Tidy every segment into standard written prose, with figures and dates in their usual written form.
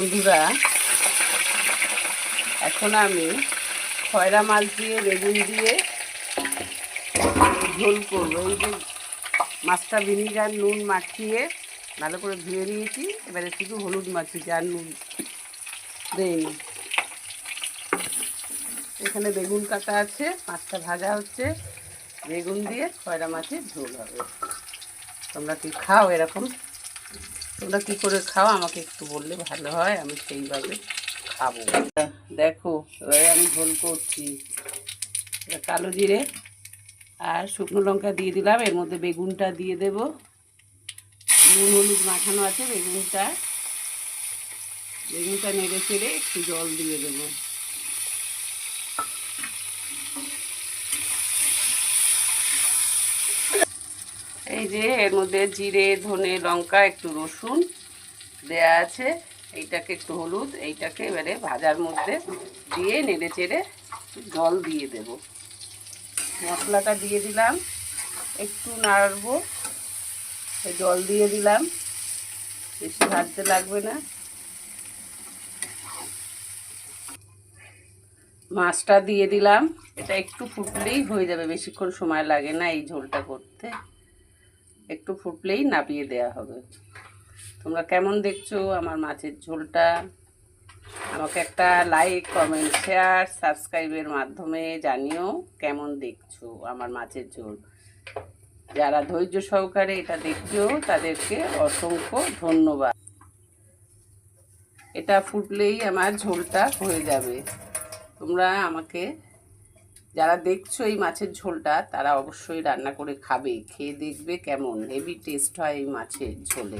বন্ধুরা, এখন আমি খয়রা মাছ দিয়ে বেগুন দিয়ে ঝোল করবো। এই যে মাছটা ভিনিগার নুন মাখিয়ে ভালো করে ধুয়ে নিয়েছি, এবারে শুধু হলুদ মাখিয়েছি আর নুন দেয়নি। এখানে বেগুন কাটা আছে, মাছটা ভাজা হচ্ছে, বেগুন দিয়ে খয়রা মাছের ঝোল হবে। তোমরা কি খাও এরকম? তোমরা কী করে খাও আমাকে একটু বললে ভালো হয়, আমি সেইভাবে খাবো। দেখো, এবারে আমি ঝোল করছি। কালো জিরে আর শুকনো লঙ্কা দিয়ে দিলাম, এর মধ্যে বেগুনটা দিয়ে দেব। নুন হলুদ মাখানো আছে বেগুনটা নেড়ে চেড়ে একটু জল দিয়ে দেব। এই যে এর মধ্যে জিরে ধনে লঙ্কা একটু রসুন দেয়া আছে, এইটাকে একটু হলুদ, এইটাকে এবারে ভাজার মধ্যে দিয়ে নেড়ে চেড়ে জল দিয়ে দেব। মশলাটা দিয়ে দিলাম, একটু নাড়বো, জল দিয়ে দিলাম, বেশি ভাজতে লাগবে না। মাছটা দিয়ে দিলাম, এটা একটু ফুটলেই হয়ে যাবে, বেশিক্ষণ সময় লাগে না এই ঝোলটা করতে। একটু ফুটলেই নামিয়ে দেওয়া হবে। তোমরা কেমন দেখছো আমার মাছের ঝোলটা? আমাকে একটা লাইক কমেন্ট শেয়ার সাবস্ক্রাইবের মাধ্যমে জানিও কেমন দেখছো আমার মাছের ঝোল। যারা ধৈর্য সহকারে এটা দেখছো তাদেরকে অসংখ্য ধন্যবাদ। এটা ফুটলেই আমার ঝোলটা হয়ে যাবে। তোমরা আমাকে যারা দেখছো এই মাছের ঝোলটা, তারা অবশ্যই রান্না করে খাবে, খেয়ে দেখবে কেমন হেভি টেস্ট হয় এই মাছের ঝোলে।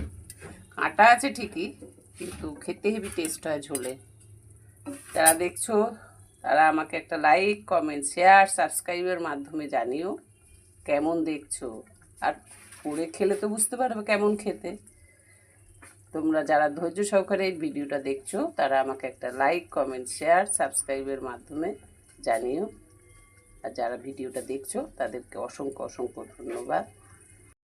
কাঁটা আছে ঠিকই, কিন্তু খেতে হেভি টেস্ট হয় ঝোলে। যারা দেখছো তারা আমাকে একটা লাইক কমেন্ট শেয়ার সাবস্ক্রাইবের মাধ্যমে জানিও কেমন দেখছো, আর করে খেলে তো বুঝতে পারবে কেমন খেতে। তোমরা যারা ধৈর্য সহকারে এই ভিডিওটা দেখছো তারা আমাকে একটা লাইক কমেন্ট শেয়ার সাবস্ক্রাইবের মাধ্যমে জানিও। আর যারা ভিডিওটা দেখছো তাদেরকে অসংখ্য অসংখ্য ধন্যবাদ।